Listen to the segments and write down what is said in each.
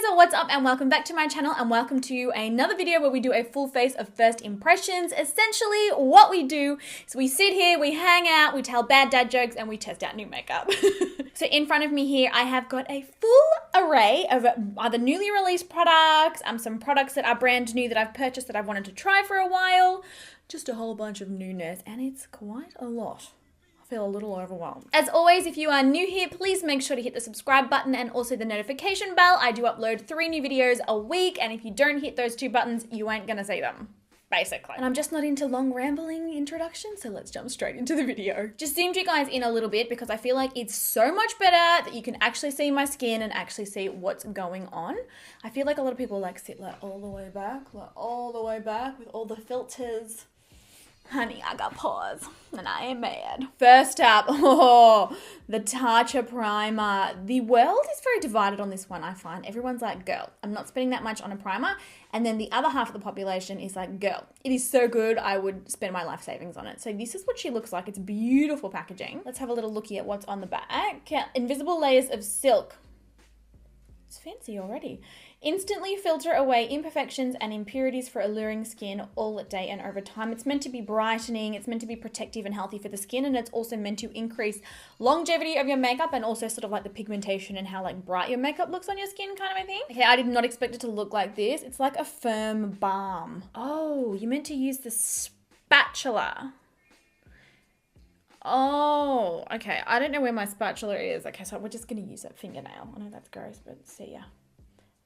guys, what's up and welcome back to my channel and welcome to another video where we do a full face of first impressions. Essentially what we do is we sit here, we hang out, we tell bad dad jokes and we test out new makeup. So in front of me here I have got a full array of either newly released products, some products that are brand new that I've purchased that I've wanted to try for a while, just a whole bunch of newness and it's quite a lot. Feel a little overwhelmed. As always, if you are new here, please make sure to hit the subscribe button and also the notification bell. I do upload 3 new videos a week, and if you don't hit those 2 buttons, you ain't gonna see them, basically. And I'm just not into long rambling introductions, so let's jump straight into the video. Just zoomed you guys in a little bit because I feel like it's so much better that you can actually see my skin and actually see what's going on. I feel like a lot of people like sit like all the way back with all the filters. Honey, I got pores and I am mad. First up, the Tatcha primer. The world is very divided on this one, I find. Everyone's like, girl, I'm not spending that much on a primer. And then the other half of the population is like, girl, it is so good, I would spend my life savings on it. So this is what she looks like. It's beautiful packaging. Let's have a little looky at what's on the back. Invisible layers of silk. It's fancy already. Instantly filter away imperfections and impurities for alluring skin all day and over time. It's meant to be brightening, it's meant to be protective and healthy for the skin, and it's also meant to increase longevity of your makeup and also sort of like the pigmentation and how like bright your makeup looks on your skin kind of a thing. Okay, I did not expect it to look like this. It's like a firm balm. Oh, you meant to use the spatula. Oh, okay. I don't know where my spatula is. Okay, so we're just going to use that fingernail. I know that's gross, but see ya.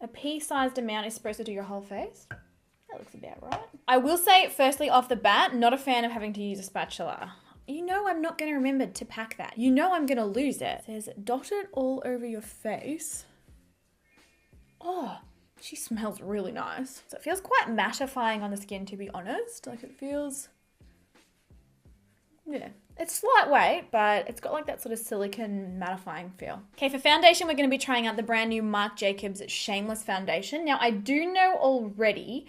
A pea-sized amount is supposed to do your whole face. That looks about right. I will say, firstly, off the bat, not a fan of having to use a spatula. You know I'm not going to remember to pack that. You know I'm going to lose it. It says, dot it all over your face. Oh, she smells really nice. So it feels quite mattifying on the skin, to be honest. Like it feels... yeah. It's lightweight, but it's got like that sort of silicone mattifying feel. Okay, for foundation, we're going to be trying out the brand new Marc Jacobs Shameless foundation. Now, I do know already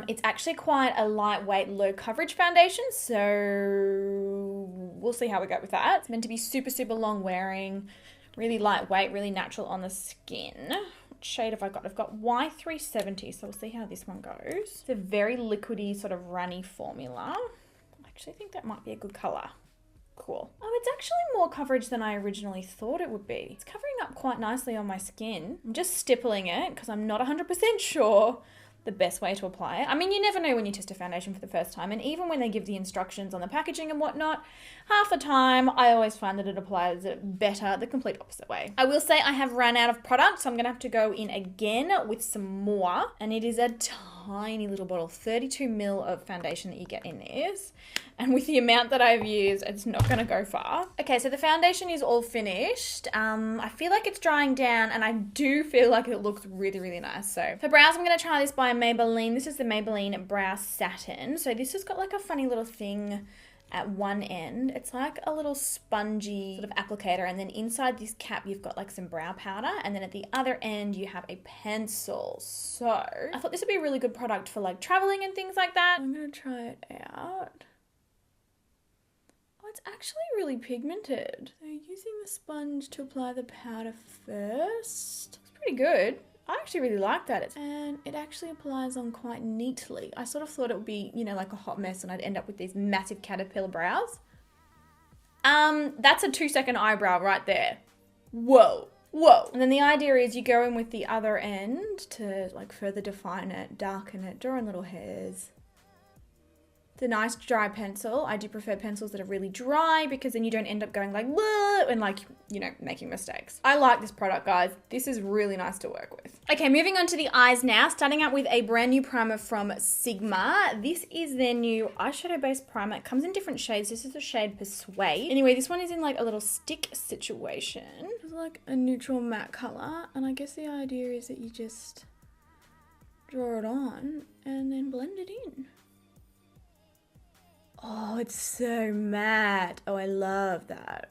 it's actually quite a lightweight, low coverage foundation, so we'll see how we go with that. It's meant to be super, super long wearing, really lightweight, really natural on the skin. What shade have I got? I've got Y370, so we'll see how this one goes. It's a very liquidy, sort of runny formula. I actually think that might be a good color. Cool. Oh, it's actually more coverage than I originally thought it would be. It's covering up quite nicely on my skin. I'm just stippling it because I'm not 100% sure the best way to apply it. I mean, you never know when you test a foundation for the first time, and even when they give the instructions on the packaging and whatnot, half the time I always find that it applies it better the complete opposite way. I will say I have run out of product, so I'm gonna have to go in again with some more, and it is a tiny little bottle, 32 ml of foundation that you get in this, and with the amount that I've used, it's not gonna go far. Okay, so the foundation is all finished. I feel like it's drying down, and I do feel like it looks really, really nice. So for brows, I'm gonna try this by Maybelline. This is the Maybelline Brow Satin. So this has got like a funny little thing at one end. It's like a little spongy sort of applicator, and then inside this cap you've got like some brow powder, and then at the other end you have a pencil. So I thought this would be a really good product for like traveling and things like that. I'm gonna try it out. Oh, it's actually really pigmented. So using the sponge to apply the powder first. It's pretty good. I actually really like that. And it actually applies on quite neatly. I sort of thought it would be, you know, like a hot mess and I'd end up with these massive caterpillar brows. That's a 2-second eyebrow right there. Whoa, whoa. And then the idea is you go in with the other end to like further define it, darken it, draw in little hairs. It's a nice dry pencil. I do prefer pencils that are really dry because then you don't end up going like, whoa, and like, you know, making mistakes. I like this product, guys. This is really nice to work with. Okay, moving on to the eyes now, starting out with a brand new primer from Sigma. This is their new eyeshadow-based primer. It comes in different shades. This is the shade Persuade. Anyway, this one is in like a little stick situation. It's like a neutral matte color, and I guess the idea is that you just draw it on and then blend it in. Oh, it's so matte. Oh, I love that.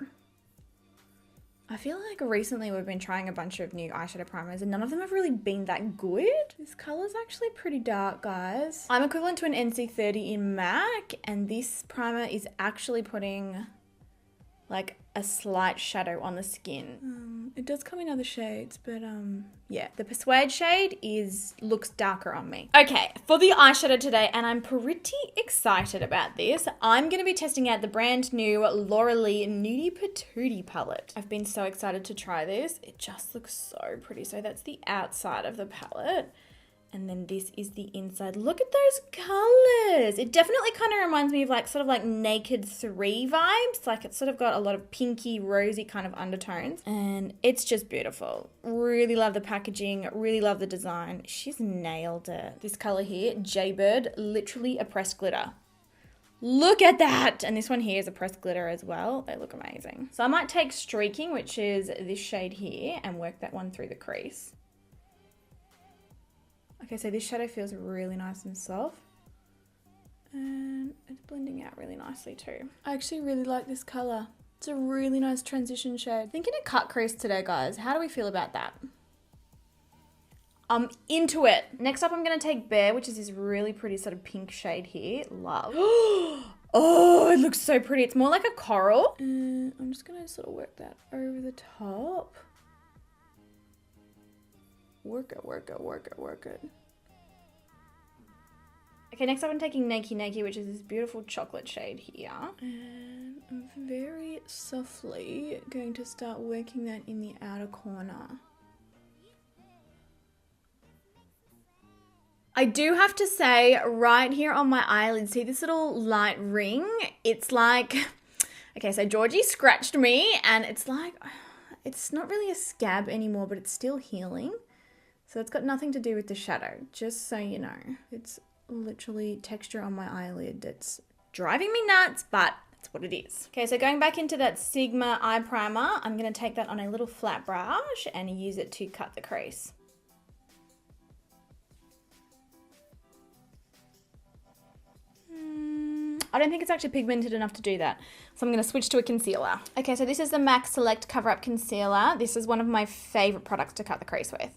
I feel like recently we've been trying a bunch of new eyeshadow primers and none of them have really been that good. This color's actually pretty dark, guys. I'm equivalent to an NC30 in MAC, and this primer is actually putting like a a slight shadow on the skin. It does come in other shades, but yeah, the Persuade shade looks darker on me. Okay, for the eyeshadow today, and I'm pretty excited about this, I'm going to be testing out the brand new Lauralee Nudie Patootie palette. I've been so excited to try this. It just looks so pretty. So that's the outside of the palette. And then this is the inside. Look at those colors. It definitely kind of reminds me of like sort of like Naked 3 vibes. Like it's sort of got a lot of pinky, rosy kind of undertones. And it's just beautiful. Really love the packaging. Really love the design. She's nailed it. This color here, Jaybird, literally a pressed glitter. Look at that. And this one here is a pressed glitter as well. They look amazing. So I might take Streaking, which is this shade here, and work that one through the crease. Okay, so this shadow feels really nice and soft. And it's blending out really nicely too. I actually really like this color. It's a really nice transition shade. Thinking a cut crease today, guys. How do we feel about that? I'm into it. Next up, I'm going to take Bear, which is this really pretty sort of pink shade here. Love. Oh, it looks so pretty. It's more like a coral. And I'm just going to sort of work that over the top. Work it, work it, work it, work it. Okay, next up I'm taking Nikkia, which is this beautiful chocolate shade here. And I'm very softly going to start working that in the outer corner. I do have to say, right here on my eyelid, see this little light ring? It's like, okay, so Georgie scratched me and it's like, it's not really a scab anymore, but it's still healing. So it's got nothing to do with the shadow, just so you know. It's literally texture on my eyelid that's driving me nuts, but that's what it is. Okay, so going back into that Sigma eye primer, I'm going to take that on a little flat brush and use it to cut the crease. I don't think it's actually pigmented enough to do that. So I'm going to switch to a concealer. Okay, so this is the MAC Select Cover Up Concealer. This is one of my favorite products to cut the crease with.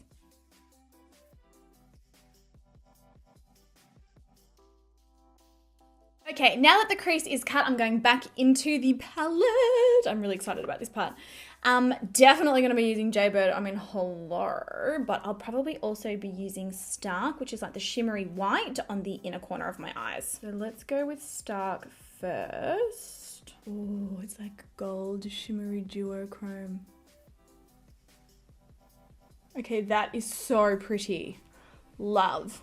Okay, now that the crease is cut, I'm going back into the palette. I'm really excited about this part. Definitely going to be using Jaybird. I mean, hello. But I'll probably also be using Stark, which is like the shimmery white on the inner corner of my eyes. So let's go with Stark first. Oh, it's like gold shimmery duochrome. Okay, that is so pretty. Love.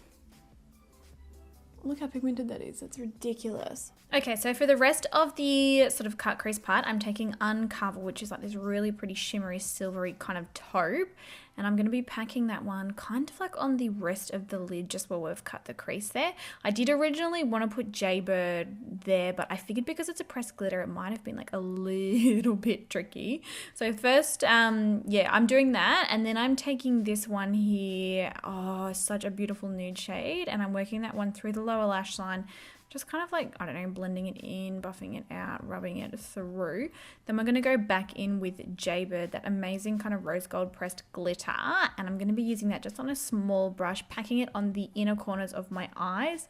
Look how pigmented that is. That's ridiculous. Okay, so for the rest of the sort of cut crease part, I'm taking Uncover, which is like this really pretty shimmery, silvery kind of taupe. And I'm going to be packing that one kind of like on the rest of the lid just where we've cut the crease there. I did originally want to put Jaybird there, but I figured because it's a pressed glitter, it might have been like a little bit tricky. So first, yeah, I'm doing that. And then I'm taking this one here. Oh, such a beautiful nude shade. And I'm working that one through the lower lash line. Just kind of like, I don't know, blending it in, buffing it out, rubbing it through. Then we're going to go back in with Jaybird, that amazing kind of rose gold pressed glitter. And I'm going to be using that just on a small brush, packing it on the inner corners of my eyes.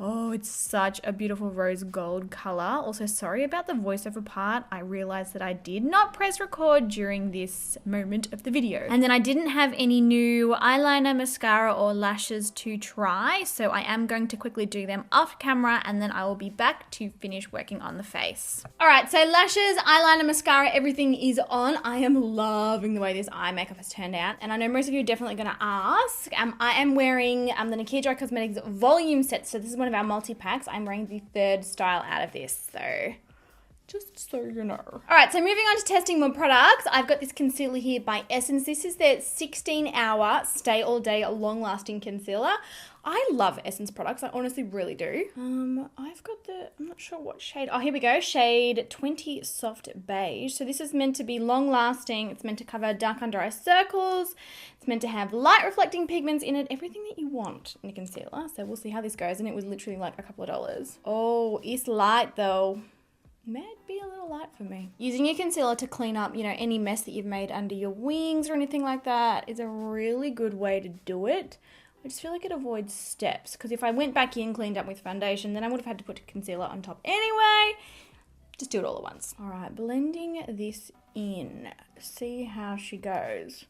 Oh, it's such a beautiful rose gold color. Also, sorry about the voiceover part. I realized that I did not press record during this moment of the video. And then I didn't have any new eyeliner, mascara, or lashes to try. So I am going to quickly do them off camera and then I will be back to finish working on the face. All right, so lashes, eyeliner, mascara, everything is on. I am loving the way this eye makeup has turned out. And I know most of you are definitely gonna ask. I am wearing the Nikkia Cosmetics volume set. So this is one of our multi-packs. I'm wearing the third style out of this, so just so you know. All right, so moving on to testing more products. I've got this concealer here by Essence. This is their 16-hour stay all day long-lasting concealer. I love Essence products. I honestly really do. I've got I'm not sure what shade. Oh, here we go. Shade 20 Soft Beige. So this is meant to be long-lasting. It's meant to cover dark under eye circles. It's meant to have light reflecting pigments in it. Everything that you want in a concealer. So we'll see how this goes. And it was literally like a couple of dollars. Oh, it's light though. Might be a little light for me. Using your concealer to clean up, you know, any mess that you've made under your wings or anything like that is a really good way to do it. I just feel like it avoids steps because if I went back in, cleaned up with foundation, then I would have had to put concealer on top anyway. Just do it all at once. All right, blending this in. See how she goes.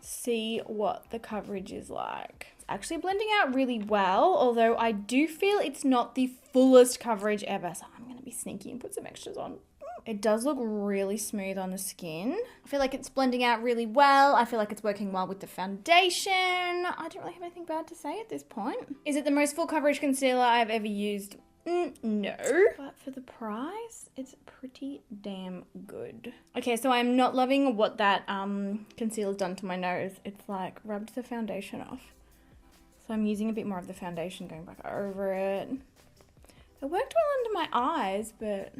See what the coverage is like. It's actually blending out really well, although I do feel it's not the fullest coverage ever. So I'm going to be sneaky and put some extras on. It does look really smooth on the skin. I feel like it's blending out really well. I feel like it's working well with the foundation. I don't really have anything bad to say at this point. Is it the most full coverage concealer I've ever used? No. But for the price, it's pretty damn good. Okay, so I'm not loving what that concealer's done to my nose. It's like rubbed the foundation off. So I'm using a bit more of the foundation, going back over it. It worked well under my eyes, but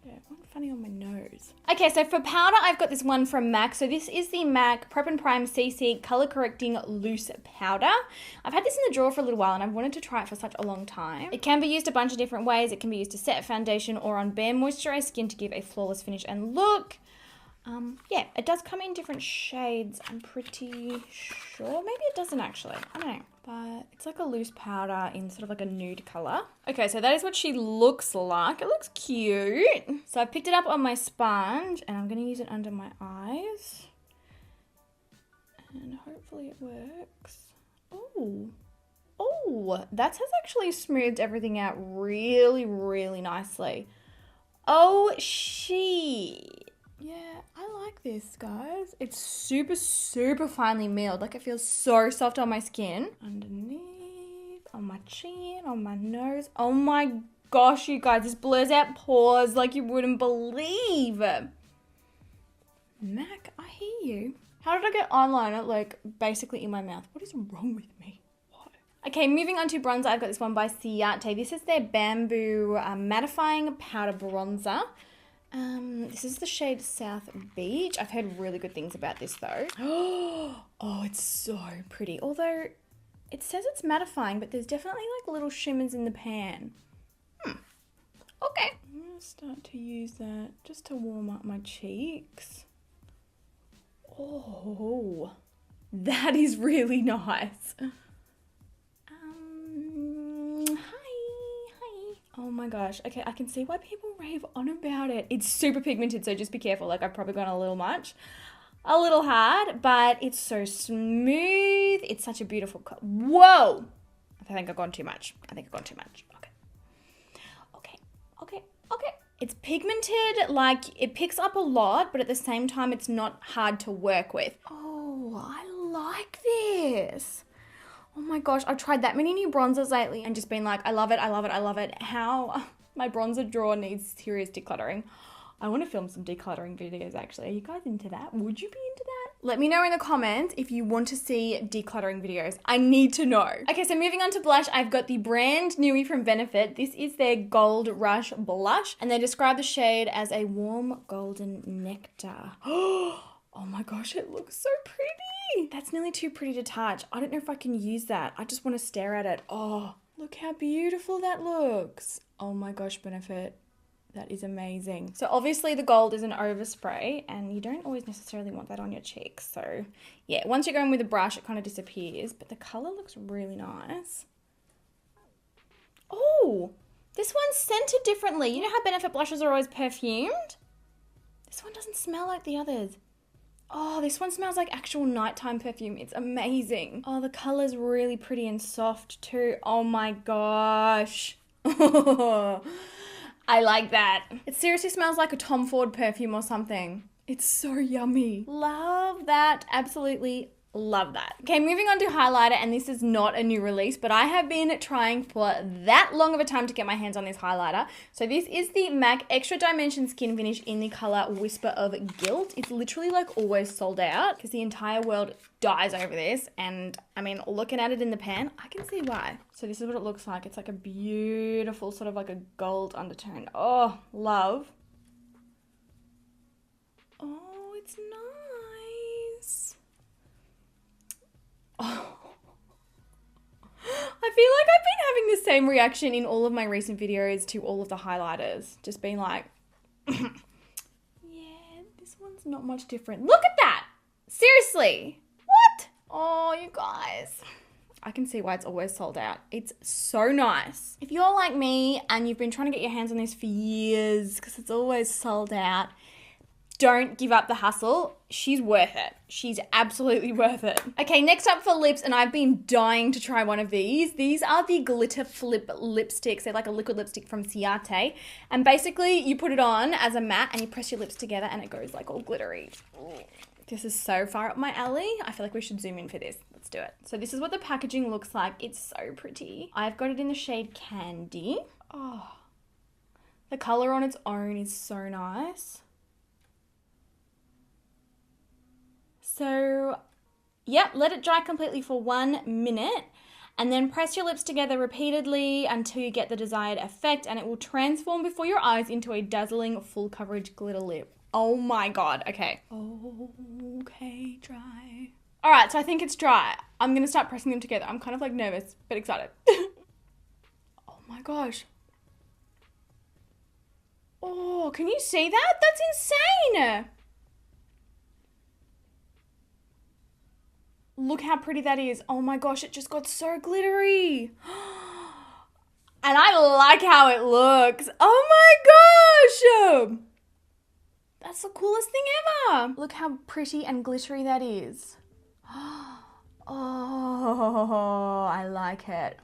yeah, it went funny on my nose. Okay, so for powder, I've got this one from MAC. So this is the MAC Prep and Prime CC Color Correcting Loose Powder. I've had this in the drawer for a little while and I've wanted to try it for such a long time. It can be used a bunch of different ways. It can be used to set foundation or on bare moisturized skin to give a flawless finish and look. Yeah, it does come in different shades, I'm pretty sure. Maybe it doesn't actually, I don't know. But it's like a loose powder in sort of like a nude color. Okay, so that is what she looks like. It looks cute. So I picked it up on my sponge and I'm gonna use it under my eyes. And hopefully it works. Oh, that has actually smoothed everything out really, really nicely. Oh, shit. Yeah, I like this, guys. It's super, super finely milled. Like, it feels so soft on my skin. Underneath, on my chin, on my nose. Oh my gosh, you guys, this blurs out pores like you wouldn't believe. Mac, I hear you. How did I get eyeliner, like, basically in my mouth? What is wrong with me? What? Okay, moving on to bronzer. I've got this one by Ciate. This is their Bamboo Mattifying Powder Bronzer. This is the shade South Beach. I've heard really good things about this though. Oh, it's so pretty. Although it says it's mattifying, but there's definitely like little shimmers in the pan. Okay. I'm gonna start to use that just to warm up my cheeks. Oh, that is really nice. Oh my gosh. Okay, I can see why people rave on about it. It's super pigmented, so just be careful. Like, I've probably gone a little much. A little hard, but it's so smooth. It's such a beautiful color. Whoa! I think I've gone too much. Okay. It's pigmented, like, it picks up a lot, but at the same time, it's not hard to work with. Oh, I like this. Oh my gosh, I've tried that many new bronzers lately and just been like, I love it. How my bronzer drawer needs serious decluttering. I want to film some decluttering videos actually. Are you guys into that? Would you be into that? Let me know in the comments if you want to see decluttering videos. I need to know. Okay, so moving on to blush, I've got the brand newie from Benefit. This is their Gold Rush blush and they describe the shade as a warm golden nectar. Oh my gosh, it looks so pretty. That's nearly too pretty to touch. I don't know if I can use that. I just want to stare at it. Oh, look how beautiful that looks. Oh my gosh, Benefit. That is amazing. So obviously the gold is an overspray and you don't always necessarily want that on your cheeks. So yeah, once you're going with a brush, it kind of disappears, but the color looks really nice. Oh, this one's scented differently. You know how Benefit blushes are always perfumed? This one doesn't smell like the others. Oh, this one smells like actual nighttime perfume. It's amazing. Oh, the color's really pretty and soft too. Oh my gosh. I like that. It seriously smells like a Tom Ford perfume or something. It's so yummy. Love that. Absolutely love that. Okay, moving on to highlighter, and this is not a new release, but I have been trying for that long of a time to get my hands on this highlighter. So this is the MAC Extra Dimension Skin Finish in the color Whisper of Gilt. It's literally like always sold out because the entire world dies over this, and I mean, looking at it in the pan, I can see why. So this is what it looks like. It's like a beautiful sort of like a gold undertone. Oh, love. Oh, it's nice. Oh. I feel like I've been having the same reaction in all of my recent videos to all of the highlighters. Just being like, yeah, this one's not much different. Look at that! Seriously. What? Oh, you guys. I can see why it's always sold out. It's so nice. If you're like me and you've been trying to get your hands on this for years because it's always sold out, don't give up the hustle. She's worth it. She's absolutely worth it. Okay, next up for lips, and I've been dying to try one of these. These are the Glitter Flip lipsticks. They're like a liquid lipstick from Ciate. And basically you put it on as a matte and you press your lips together and it goes like all glittery. This is so far up my alley. I feel like we should zoom in for this. Let's do it. So this is what the packaging looks like. It's so pretty. I've got it in the shade Candy. Oh, the color on its own is so nice. So, yep, let it dry completely for 1 minute and then press your lips together repeatedly until you get the desired effect, and it will transform before your eyes into a dazzling full coverage glitter lip. Oh my God, okay. Okay, dry. All right, so I think it's dry. I'm gonna start pressing them together. I'm kind of like nervous, but excited. Oh my gosh. Oh, can you see that? That's insane. Look how pretty that is. Oh my gosh, it just got so glittery. And I like how it looks. Oh my gosh. That's the coolest thing ever. Look how pretty and glittery that is. Oh, I like it.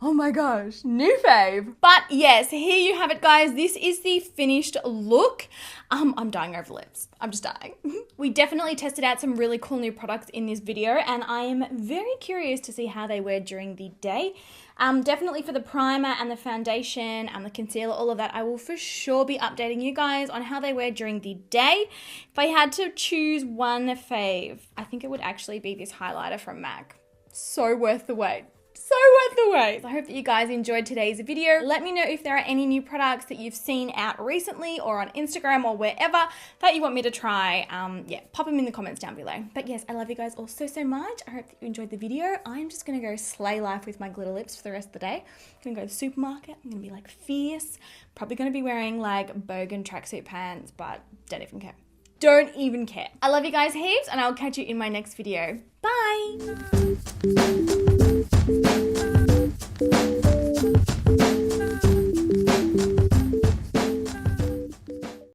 Oh my gosh, new fave. But yes, here you have it, guys. This is the finished look. I'm dying over lips. I'm just dying. We definitely tested out some really cool new products in this video, and I am very curious to see how they wear during the day. Definitely for the primer and the foundation and the concealer, all of that, I will for sure be updating you guys on how they wear during the day. If I had to choose one fave, I think it would actually be this highlighter from Mac. So worth the wait. So worth the wait. I hope that you guys enjoyed today's video. Let me know if there are any new products that you've seen out recently or on Instagram or wherever that you want me to try. Yeah, pop them in the comments down below. But yes, I love you guys all so, so much. I hope that you enjoyed the video. I'm just gonna go slay life with my glitter lips for the rest of the day. I'm gonna go to the supermarket. I'm gonna be like fierce. Probably gonna be wearing like bogan tracksuit pants, but don't even care. Don't even care. I love you guys heaps, and I'll catch you in my next video. Bye.